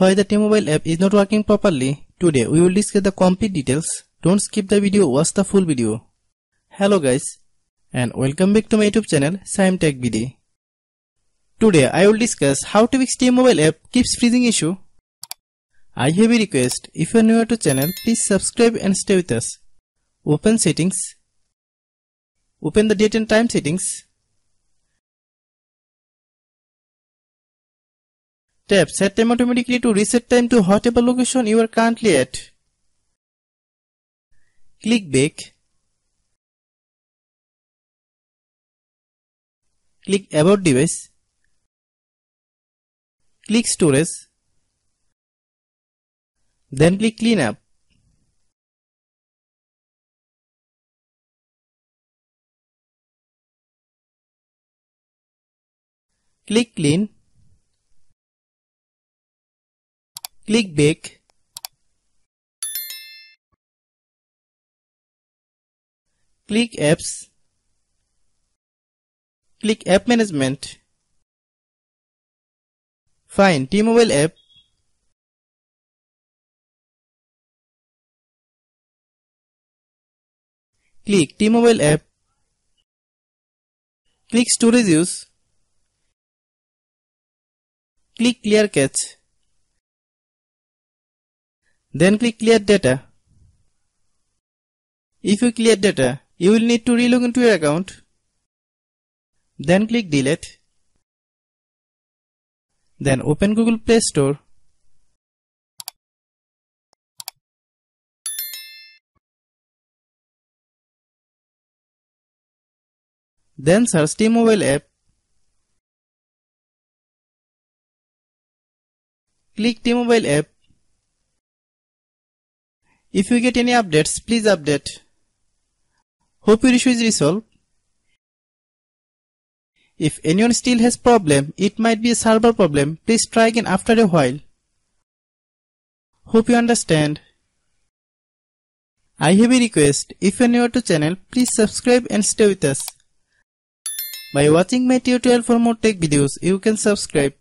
why the T-Mobile app is not working properly. Today we will discuss the complete details. Don't skip the video, watch the full video. Hello guys and welcome back to my YouTube channel Shaem Tech BD. Today I will discuss how to fix T-Mobile app keeps freezing issue. I have a request, if you are new to channel, please subscribe and stay with us. Open settings. Open the date and time settings. Tap set time automatically to reset time to whatever location you are currently at. Click back. Click about device. Click storage. Then click clean up. Click clean. Click back. Click apps. Click app management. Find T-Mobile app. Click T-Mobile app. Click storage use. Click clear cache. Then click clear data. If you clear data, you will need to relog into your account. Then click delete. Then open Google Play Store. Then search T-Mobile app. Click T-Mobile app. If you get any updates, please update. Hope your issue is resolved. If anyone still has problem, it might be a server problem. Please try again after a while. Hope you understand. I have a request. If you are new to channel, please subscribe and stay with us. By watching my tutorial for more tech videos, you can subscribe.